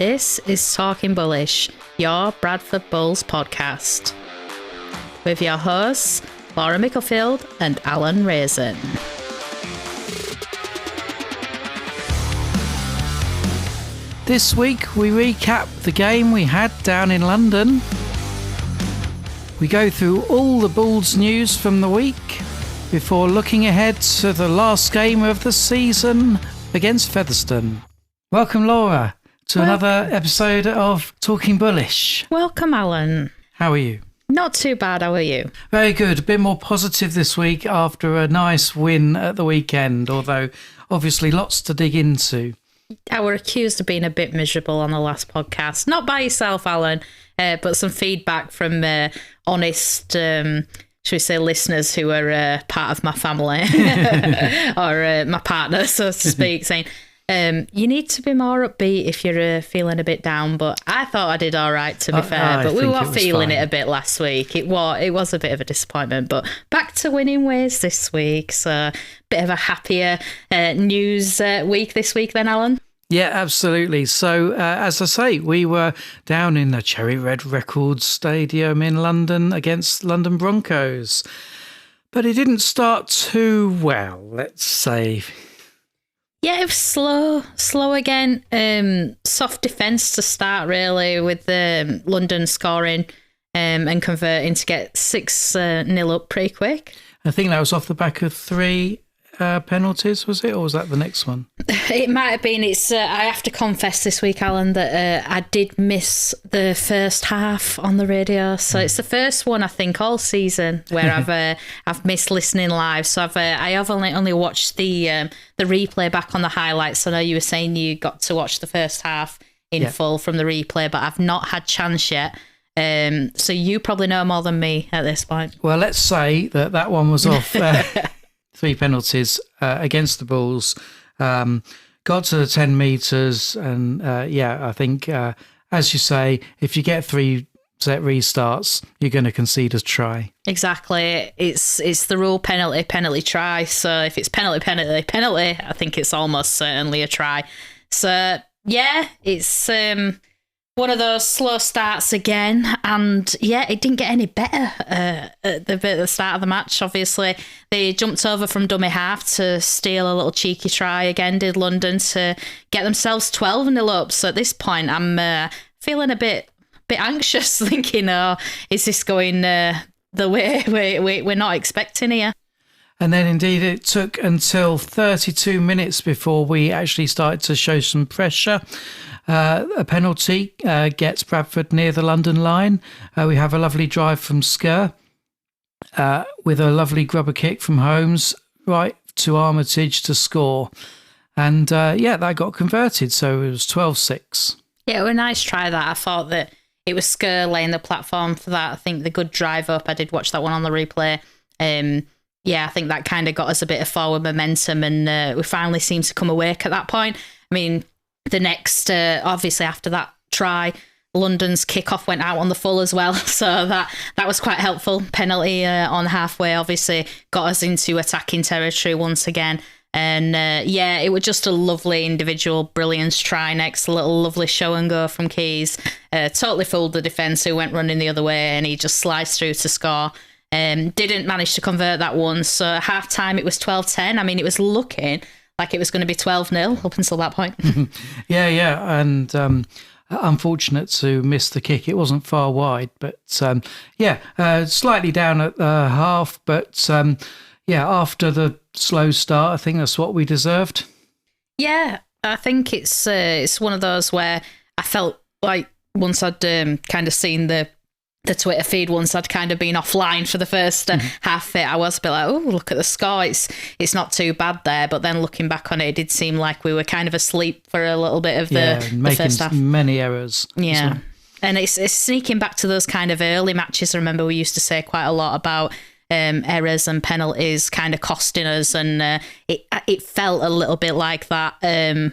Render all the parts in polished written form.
This is Talking Bullish, your Bradford Bulls podcast, with your hosts, Laura Micklefield and Alan Raisin. This week we recap the game we had down in London. We go through all the Bulls news from the week before looking ahead to the last game of the season against Featherstone. Welcome, Laura, to another episode of Talking Bullish. Welcome, Alan. How are you? Not too bad, how are you? Very good. A bit more positive this week after a nice win at the weekend, although obviously lots to dig into. I were accused of being a bit miserable on the last podcast. Not by yourself, Alan, but some feedback from honest, should we say, listeners who are part of my family or my partner, so to speak, saying, you need to be more upbeat if you're feeling a bit down. But I thought I did all right, to be fair. But we were feeling it a bit last week. It was a bit of a disappointment, but back to winning ways this week. So bit of a happier news week this week then, Alan. Yeah, absolutely. So, as I say, we were down in the Cherry Red Records Stadium in London against London Broncos. But it didn't start too well, let's say. Yeah, it was slow again. Soft defence to start, really, with London scoring and converting to get 6-0 up pretty quick. I think that was off the back of 3 penalties, was it? Or was that the next one? It might have been. I have to confess this week, Alan, that I did miss the first half on the radio. So it's the first one, I think, all season where I've missed listening live. So I have only watched the replay back on the highlights. I know you were saying you got to watch the first half in full from the replay, but I've not had chance yet. So you probably know more than me at this point. Well, let's say that one was off 3 penalties against the Bulls. Got to the 10 metres and I think, as you say, if you get 3 set restarts, you're going to concede a try. Exactly. It's the rule penalty, try. So if it's penalty, I think it's almost certainly a try. So, yeah, it's one of those slow starts again, and it didn't get any better at the start of the match. Obviously, they jumped over from dummy half to steal a little cheeky try again, did London, to get themselves 12-0 up. So at this point, I'm feeling a bit anxious, thinking, is this going the way we're not expecting here? And then indeed it took until 32 minutes before we actually started to show some pressure. A penalty gets Bradford near the London line. We have a lovely drive from Skur with a lovely grubber kick from Holmes right to Armitage to score. And that got converted. So it was 12-6. Yeah, it was a nice try that. I thought that it was Skur laying the platform for that. I think the good drive up, I did watch that one on the replay. I think that kind of got us a bit of forward momentum, and we finally seemed to come awake at that point. I mean, the next, obviously after that try, London's kickoff went out on the full as well. So that was quite helpful. Penalty on halfway obviously got us into attacking territory once again. And it was just a lovely individual brilliance try next. A little lovely show and go from Keys. Totally fooled the defence who went running the other way, and he just sliced through to score. Didn't manage to convert that one. So half time it was 12-10. I mean, it was looking like it was going to be 12-0 up until that point. And unfortunate to miss the kick. It wasn't far wide, but slightly down at half. But after the slow start, I think that's what we deserved. Yeah, I think it's one of those where I felt like once I'd kind of seen the Twitter feed, once I'd kind of been offline for the first half of it, I was a bit like, oh, look at the score. It's not too bad there. But then looking back on it, it did seem like we were kind of asleep for a little bit of the first half. Making many errors. Yeah. Well. And it's sneaking back to those kind of early matches. I remember we used to say quite a lot about errors and penalties kind of costing us, and it felt a little bit like that.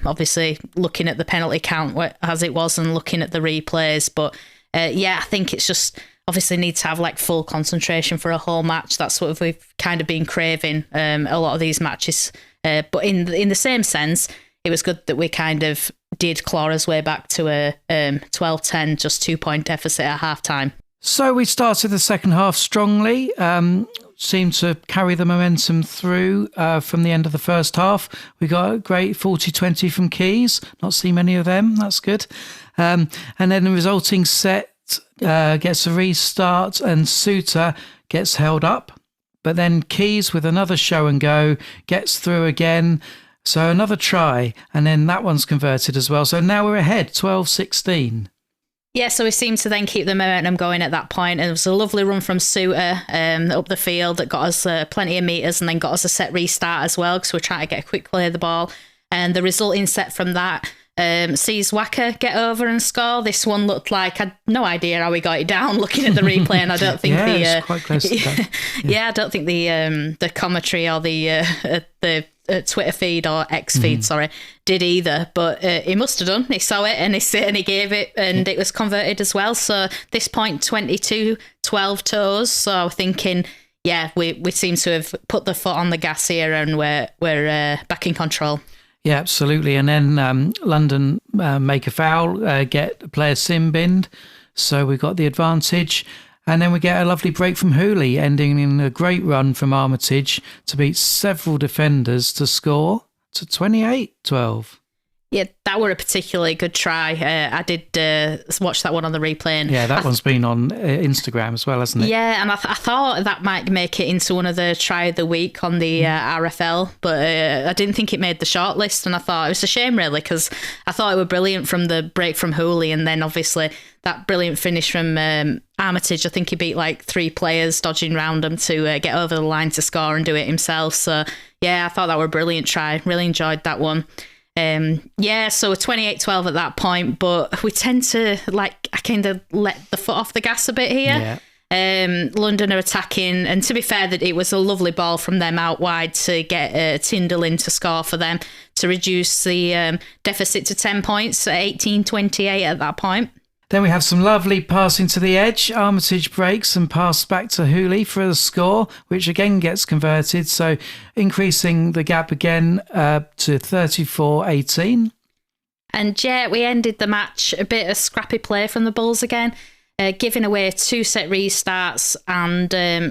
Obviously, looking at the penalty count as it was and looking at the replays, but I think it's just obviously need to have like full concentration for a whole match. That's what we've kind of been craving a lot of these matches. But in the same sense, it was good that we kind of did claw his way back to a 12-10, just 2-point deficit at half-time. So we started the second half strongly, seemed to carry the momentum through from the end of the first half. We got a great 40-20 from Keys, not seen many of them, that's good. And then the resulting set gets a restart and Suter gets held up. But then Keys with another show and go gets through again. So another try, and then that one's converted as well. So now we're ahead, 12-16. Yeah, so we seemed to then keep the momentum going at that point. And it was a lovely run from Suter up the field that got us plenty of metres and then got us a set restart as well, because we're trying to get a quick play of the ball. And the resulting set from that sees Wacker get over and score. This one looked like, I had no idea how we got it down looking at the replay, and I don't think it's quite close to that. Yeah, I don't think the commentary or the Twitter feed or X feed, did either. But he must have done. He saw it and he gave it, and it was converted as well. So this point, 22-12 to us. So I'm thinking, yeah, we seem to have put the foot on the gas here, and we're back in control. Yeah, absolutely. And then London make a foul, get a player sin binned. So we got the advantage. And then we get a lovely break from Hooley, ending in a great run from Armitage to beat several defenders to score to 28-12. Yeah, that were a particularly good try. I did watch that one on the replay. And yeah, that one's been on Instagram as well, hasn't it? Yeah, and I thought that might make it into one of the try of the week on the RFL, but I didn't think it made the shortlist, and I thought it was a shame, really, because I thought it were brilliant from the break from Hooley, and then obviously that brilliant finish from Armitage. I think he beat like 3 players dodging round him to get over the line to score and do it himself. So, yeah, I thought that were a brilliant try. Really enjoyed that one. So 28-12 at that point, but we tend to I kind of let the foot off the gas a bit here. Yeah. London are attacking, and to be fair, that it was a lovely ball from them out wide to get Tyndall in to score for them to reduce the deficit to 10 points at 18-28 at that point. Then we have some lovely passing to the edge. Armitage breaks and pass back to Hooley for the score, which again gets converted. So increasing the gap again to 34-18. And yeah, we ended the match a bit of scrappy play from the Bulls again, giving away 2 set restarts and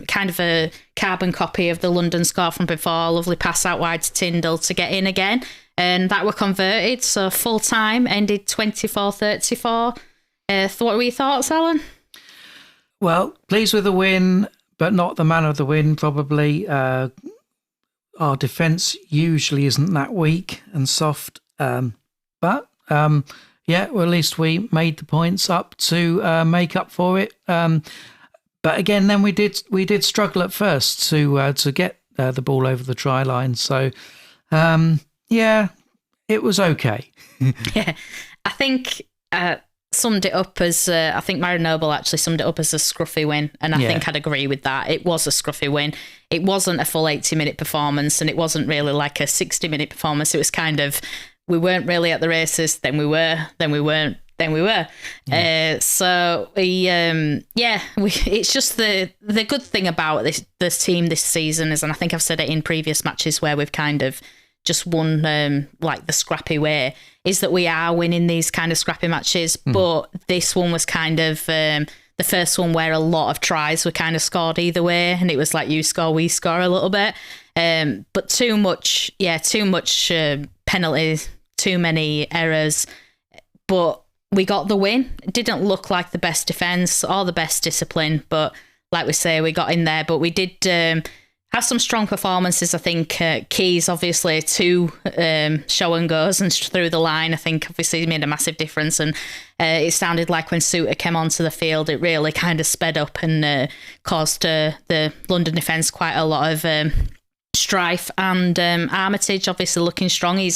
kind of a carbon copy of the London score from before. Lovely pass out wide to Tyndall to get in again. And that were converted. So full time ended 24-34. What were your thoughts, Alan? Well, pleased with the win, but not the man of the win, probably. Our defence usually isn't that weak and soft. But at least we made the points up to make up for it. But again, then we did struggle at first to get the ball over the try line. So, it was okay. Yeah, I think... summed it up as I think Myron Noble actually summed it up as a scruffy win, and I think I'd agree with that. It was a scruffy win. It wasn't a full 80-minute performance, and it wasn't really like a 60-minute performance. It was kind of, we weren't really at the races, then we were, then we weren't, then we were. It's just the good thing about this team this season is, and I think I've said it in previous matches where we've kind of just won the scrappy way, is that we are winning these kind of scrappy matches. But this one was kind of the first one where a lot of tries were kind of scored either way, and it was like you score, we score a little bit. But too much penalties, too many errors. But we got the win. It didn't look like the best defence or the best discipline, but like we say, we got in there. But we did have some strong performances. I think Keys, obviously, 2 show and goes and through the line, I think obviously made a massive difference. And it sounded like when Suter came onto the field, it really kind of sped up and caused the London defence quite a lot of strife. And Armitage, obviously looking strong. He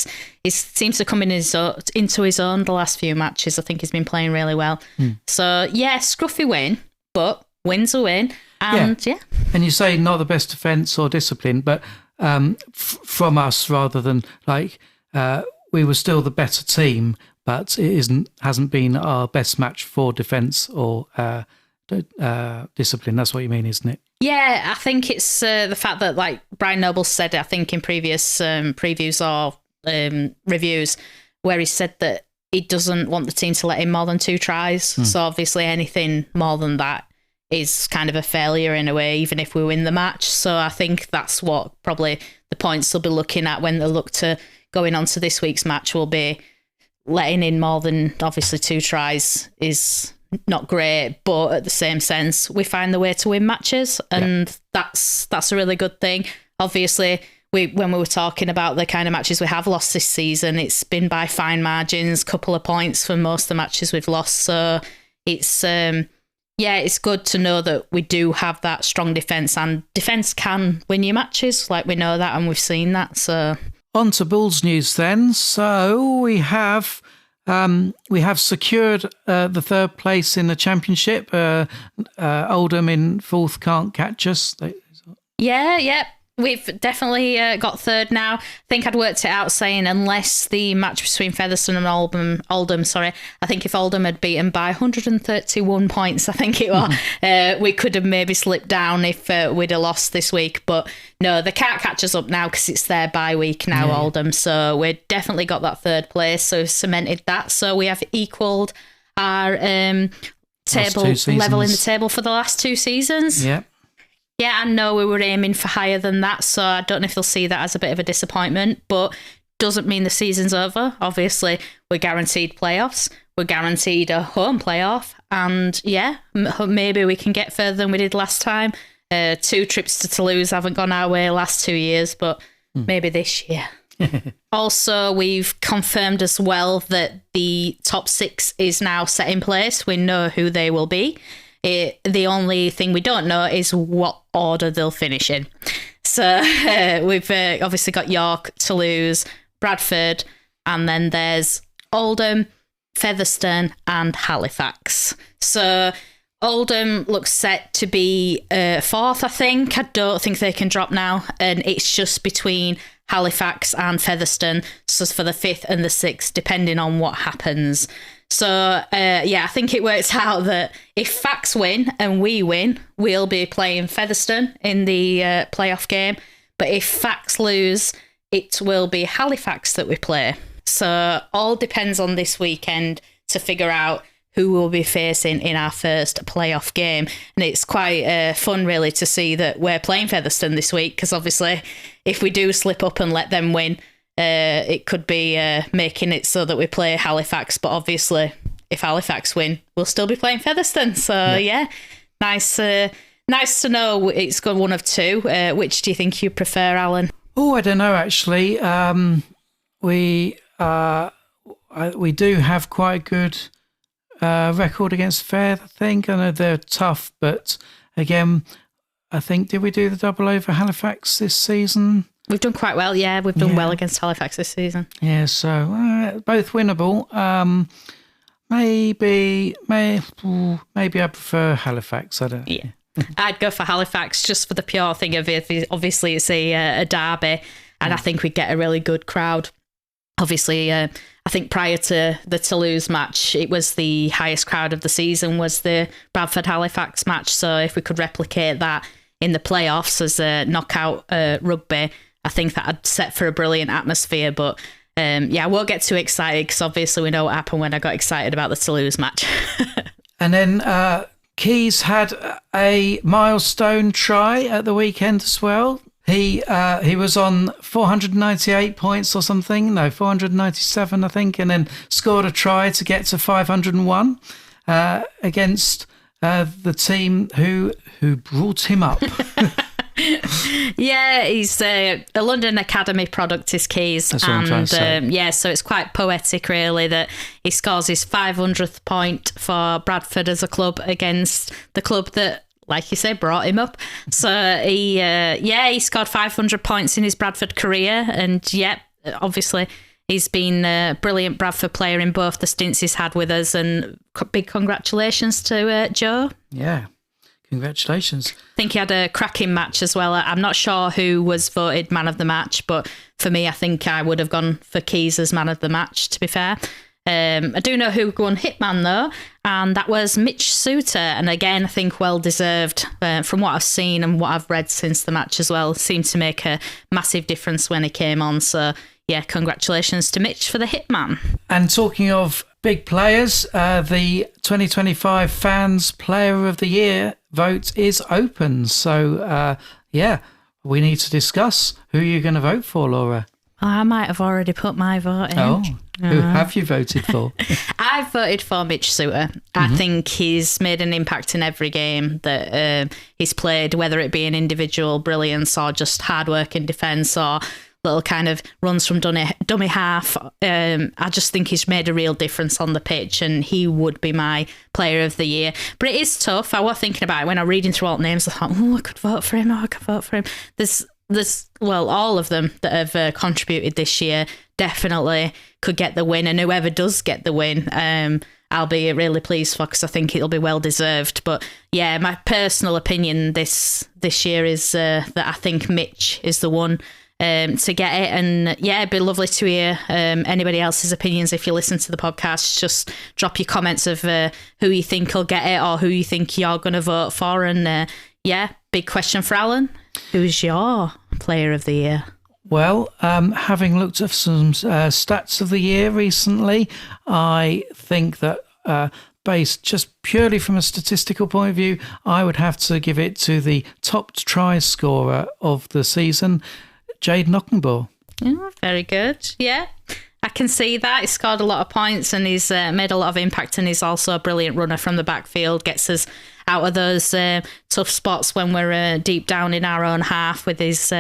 seems to come into his own the last few matches. I think he's been playing really well. So, yeah, scruffy win, but win's a win. And and you say not the best defence or discipline, but from us rather than we were still the better team, but it hasn't been our best match for defence or discipline. That's what you mean, isn't it? Yeah, I think it's the fact that, like Brian Noble said, I think in previous previews or reviews, where he said that he doesn't want the team to let in more than 2 tries. So obviously anything more than that is kind of a failure in a way, even if we win the match. So I think that's what probably the points they'll be looking at when they look to going on to this week's match will be. Letting in more than obviously 2 tries is not great, but at the same sense, we find the way to win matches, and that's a really good thing. Obviously, when we were talking about the kind of matches we have lost this season, it's been by fine margins, couple of points for most of the matches we've lost. So it's it's good to know that we do have that strong defence, and defence can win you matches. Like, we know that and we've seen that. So on to Bulls news then. So we have secured the 3rd place in the championship. Oldham in 4th can't catch us. Yeah. We've definitely got 3rd now. I think I'd worked it out saying unless the match between Featherstone and Oldham, I think if Oldham had beaten by 131 points, I think it was, we could have maybe slipped down if we'd have lost this week. But no, they can't catch us up now because it's their bye week now, Oldham. So we've definitely got that 3rd place. So we've cemented that. So we have equalled our table level in the table for the last 2 seasons. Yeah. Yeah, I know we were aiming for higher than that, so I don't know if they'll see that as a bit of a disappointment, but doesn't mean the season's over. Obviously, we're guaranteed playoffs, we're guaranteed a home playoff, and maybe we can get further than we did last time. 2 trips to Toulouse haven't gone our way last 2 years, but maybe this year. Also, we've confirmed as well that the top 6 is now set in place. We know who they will be. The only thing we don't know is what order they'll finish in. So we've obviously got York, Toulouse, Bradford, and then there's Oldham, Featherstone and Halifax. So Oldham looks set to be 4th, I think. I don't think they can drop now. And it's just between Halifax and Featherstone, so for the 5th and the 6th, depending on what happens. So, I think it works out that if Fax win and we win, we'll be playing Featherstone in the playoff game. But if Fax lose, it will be Halifax that we play. So all depends on this weekend to figure out who we'll be facing in our first playoff game. And it's quite fun, really, to see that we're playing Featherstone this week, because obviously if we do slip up and let them win, it could be making it so that we play Halifax, but obviously if Halifax win, we'll still be playing Featherstone. So nice to know it's got one of 2. Which do you think you prefer, Alan? Oh, I don't know actually. We do have quite a good record against Fair, I think. I know they're tough, but again, I think, did we do the double over Halifax this season? We've done quite well, yeah. We've done well against Halifax this season. Yeah, so both winnable. Maybe I prefer Halifax. I don't know. Yeah. I'd go for Halifax just for the pure thing of it. Obviously, it's a derby, and I think we'd get a really good crowd. Obviously, I think prior to the Toulouse match, it was the highest crowd of the season was the Bradford-Halifax match. So if we could replicate that in the playoffs as a knockout rugby, I think that I'd set for a brilliant atmosphere. But I won't get too excited because obviously we know what happened when I got excited about the Toulouse match. And then Keys had a milestone try at the weekend as well. He was on 498 points or something. No, 497, I think, and then scored a try to get to 501 against the team who brought him up. Yeah, he's a London Academy product, is Keys. That's what I'm trying to say. So it's quite poetic, really, that he scores his 500th point for Bradford as a club against the club that, like you say, brought him up. So he scored 500 points in his Bradford career, and obviously he's been a brilliant Bradford player in both the stints he's had with us, and big congratulations to Joe. Yeah. Congratulations. I think he had a cracking match as well. I'm not sure who was voted man of the match, but for me, I think I would have gone for Keys as man of the match, to be fair. I do know who won Hitman, though, and that was Mitch Suter. And again, I think well-deserved from what I've seen and what I've read since the match as well. Seemed to make a massive difference when he came on. So, yeah, congratulations to Mitch for the Hitman. And talking of big players, the 2025 Fans Player of the Year vote is open. So, we need to discuss who you're going to vote for, Laura. I might have already put my vote in. Oh, who have you voted for? I've voted for Mitch Suter. I think he's made an impact in every game that he's played, whether it be an individual brilliance or just hard work in defence or little kind of runs from dummy half. I just think he's made a real difference on the pitch, and he would be my player of the year. But it is tough. I was thinking about it when I was reading through all the names. I thought, I could vote for him. I could vote for him. There's all of them that have contributed this year definitely could get the win, and whoever does get the win, I'll be really pleased for, because I think it'll be well deserved. But yeah, my personal opinion this year is that I think Mitch is the one to get it. And yeah, it'd be lovely to hear anybody else's opinions. If you listen to the podcast, just drop your comments of who you think will get it or who you think you're going to vote for. And big question for Alan. Who's your player of the year? Well, having looked at some stats of the year recently, I think that based just purely from a statistical point of view, I would have to give it to the top try scorer of the season, Jade Knockenball. Yeah, very good. Yeah, I can see that. He scored a lot of points and he's made a lot of impact, and he's also a brilliant runner from the backfield, gets us out of those tough spots when we're deep down in our own half with his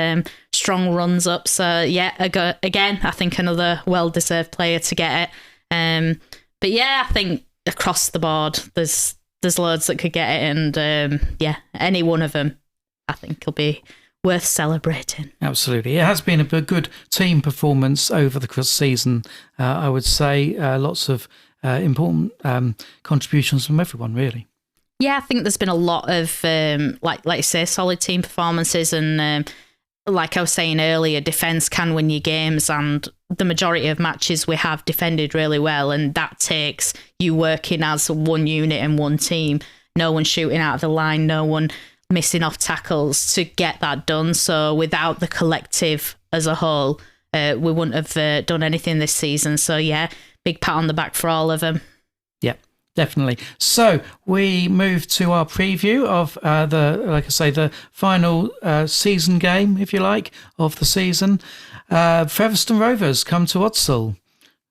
strong runs up. So yeah, again, I think another well-deserved player to get it. But yeah, I think across the board, there's loads that could get it, and any one of them, I think, will be worth celebrating. Absolutely. It has been a good team performance over the season, I would say. Lots of important contributions from everyone, really. Yeah, I think there's been a lot of, like you say, solid team performances. And like I was saying earlier, defence can win you games. And the majority of matches we have defended really well. And that takes you working as one unit and one team. No one shooting out of the line, no one missing off tackles to get that done. So without the collective as a whole, we wouldn't have done anything this season. So yeah, big pat on the back for all of them. Yeah, definitely. So we move to our preview of the final season game, if you like, of the season. Featherstone Rovers come to Odsal.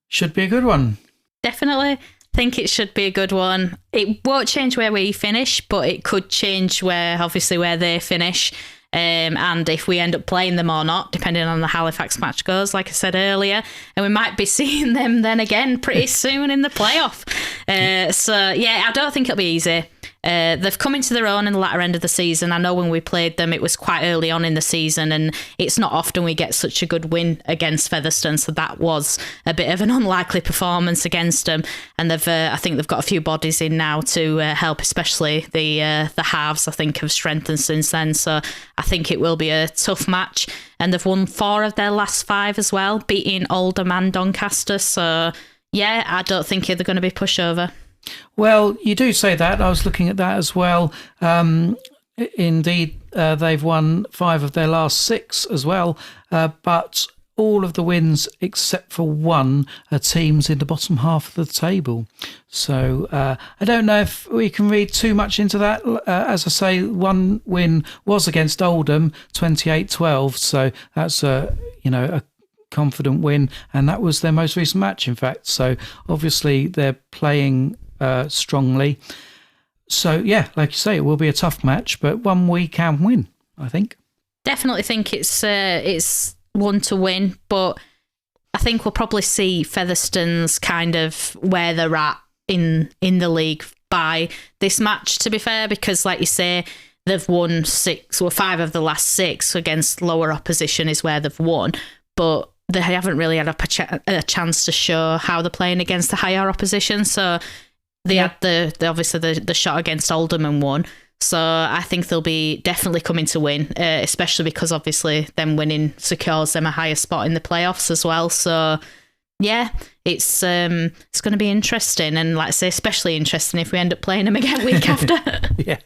Should be a good one. Definitely. Think it should be a good one. It won't change where we finish, but it could change where they finish. And if we end up playing them or not, depending on the Halifax match goes, like I said earlier. And we might be seeing them then again pretty soon in the playoff. I don't think it'll be easy. They've come into their own in the latter end of the season. I know when we played them, it was quite early on in the season, and it's not often we get such a good win against Featherstone. So that was a bit of an unlikely performance against them. And I think they've got a few bodies in now to help, especially the halves, I think, have strengthened since then. So I think it will be a tough match. And they've won 4 of their last 5 as well, beating Oldham and Doncaster. So yeah, I don't think they're going to be pushover. Well, you do say that. I was looking at that as well. Indeed, they've won 5 of their last 6 as well. But all of the wins except for 1 are teams in the bottom half of the table. So I don't know if we can read too much into that. As I say, 1 win was against Oldham, 28-12. So that's a confident win, and that was their most recent match, in fact. So obviously they're playing strongly. So yeah, like you say, it will be a tough match, but one we can win, I think. Definitely think it's one to win, but I think we'll probably see Featherstone's kind of where they're at in the league by this match, to be fair, because like you say, they've won 5 of the last 6 against lower opposition is where they've won, but they haven't really had a chance to show how they're playing against the higher opposition. So they had the shot against Oldham and won. So I think they'll be definitely coming to win, especially because obviously them winning secures them a higher spot in the playoffs as well. So yeah, it's going to be interesting, and like I say, especially interesting if we end up playing them again week after. Yeah.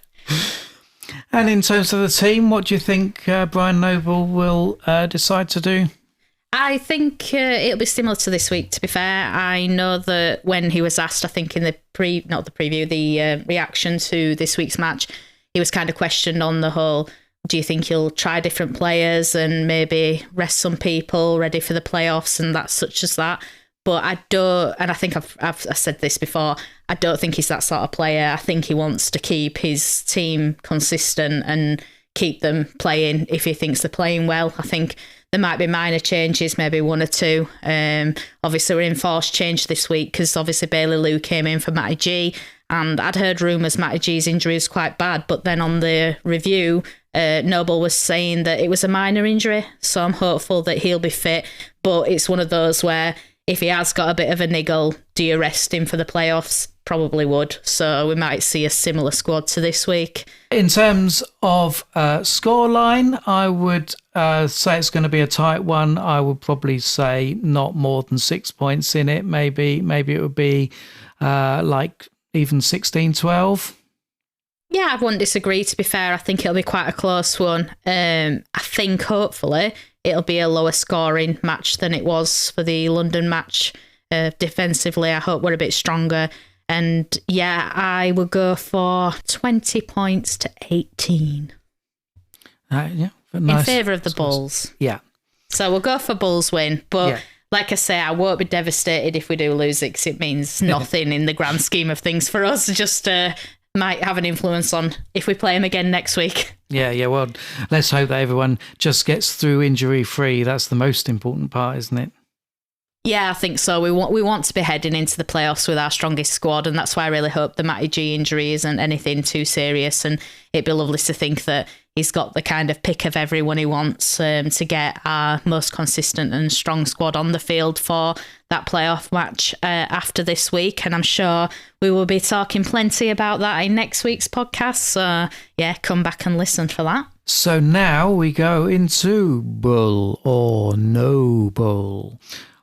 And in terms of the team, what do you think Brian Noble will decide to do? I think it'll be similar to this week, to be fair. I know that when he was asked, I think in the the reaction to this week's match, he was kind of questioned on the whole, do you think he'll try different players and maybe rest some people ready for the playoffs and that such as that? But I don't, and I think I've said this before, I don't think he's that sort of player. I think he wants to keep his team consistent and keep them playing if he thinks they're playing well. I think there might be minor changes, maybe one or two. Obviously, we're in forced change this week because obviously Bailey Lou came in for Matty G, and I'd heard rumours Matty G's injury is quite bad, but then on the review, Noble was saying that it was a minor injury, so I'm hopeful that he'll be fit. But it's one of those where if he has got a bit of a niggle, do you rest him for the playoffs? Probably would. So we might see a similar squad to this week. In terms of scoreline, I would say it's going to be a tight one. I would probably say not more than 6 points in it. Maybe it would be like even 16-12. Yeah, I wouldn't disagree, to be fair. I think it'll be quite a close one. I think hopefully it'll be a lower scoring match than it was for the London match. Defensively, I hope we're a bit stronger. And yeah, I would go for 20 points to 18. Yeah, nice. In favour of the Bulls. Yeah. So we'll go for Bulls win. But like I say, I won't be devastated if we do lose it, because it means nothing in the grand scheme of things for us. Just might have an influence on if we play them again next week. Yeah. Well, let's hope that everyone just gets through injury free. That's the most important part, isn't it? Yeah, I think so. We want to be heading into the playoffs with our strongest squad, and that's why I really hope the Matty G injury isn't anything too serious. And it'd be lovely to think that he's got the kind of pick of everyone he wants to get our most consistent and strong squad on the field for that playoff match after this week. And I'm sure we will be talking plenty about that in next week's podcast. So yeah, come back and listen for that. So now we go into Bull or No Bull,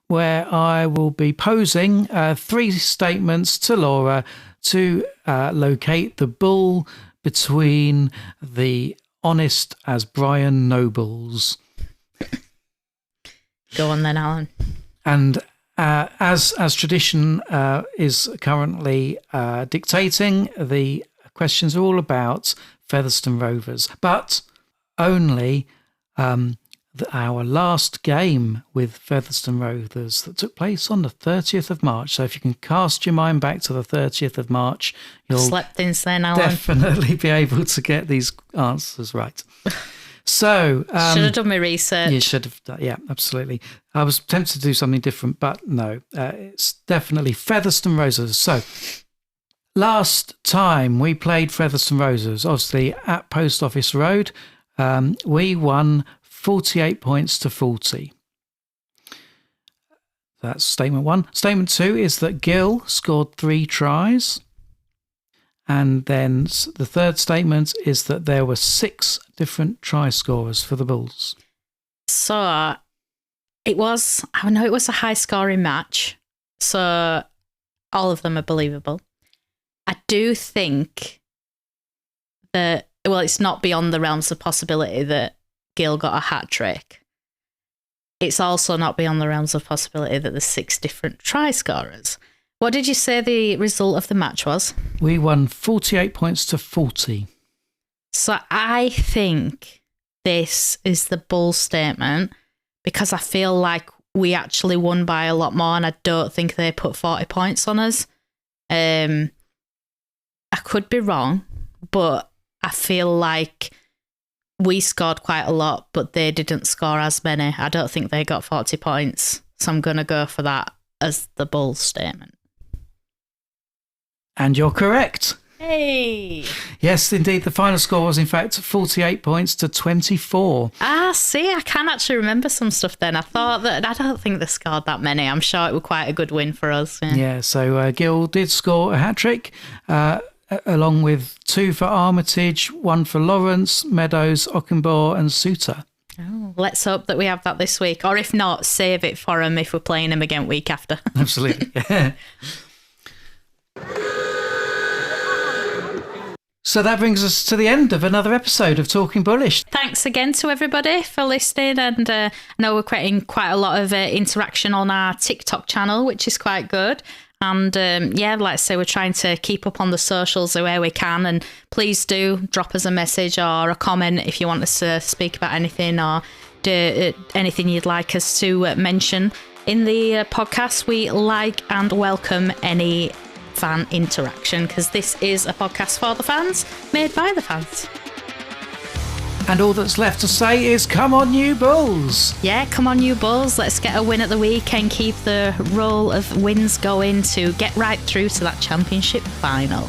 where I will be posing 3 statements to Laura to locate the bull between the honest as Brian Nobles. Go on then, Alan. And as tradition is currently dictating, the questions are all about Featherstone Rovers, but only our last game with Featherstone Rovers that took place on the 30th of March. So if you can cast your mind back to the 30th of March, you'll slept since then, Alan. Definitely be able to get these answers right. So should have done my research. You should have done, yeah, absolutely. I was tempted to do something different, but no, it's definitely Featherstone Rovers. So last time we played Featherstone Rovers, obviously at Post Office Road, we won 48 points to 40. That's statement 1. Statement 2 is that Gill scored 3 tries. And then the third statement is that there were 6 different try scorers for the Bulls. So I know it was a high scoring match. So all of them are believable. I do think that, well, it's not beyond the realms of possibility that Gill got a hat trick. It's also not beyond the realms of possibility that there's 6 different try scorers. What did you say the result of the match was? We won 48 points to 40. So I think this is the Bull statement, because I feel like we actually won by a lot more, and I don't think they put 40 points on us. I could be wrong, but I feel like we scored quite a lot, but they didn't score as many. I don't think they got 40 points. So I'm going to go for that as the Bulls statement. And you're correct. Hey! Yes, indeed. The final score was, in fact, 48 points to 24. See, I can actually remember some stuff then. I don't think they scored that many. I'm sure it was quite a good win for us. Yeah, so Gill did score a hat-trick, along with 2 for Armitage, 1 for Lawrence, Meadows, Ockenbaugh and Suter. Oh, let's hope that we have that this week. Or if not, save it for them if we're playing them again week after. Absolutely. So that brings us to the end of another episode of Talking Bullish. Thanks again to everybody for listening, and I know we're creating quite a lot of interaction on our TikTok channel, which is quite good. And like I say, we're trying to keep up on the socials where we can, and please do drop us a message or a comment if you want us to speak about anything or do anything you'd like us to mention in the podcast. We like and welcome any fan interaction, because this is a podcast for the fans, made by the fans. And all that's left to say is, come on, you Bulls! Yeah, come on, you Bulls. Let's get a win at the weekend, keep the roll of wins going to get right through to that championship final.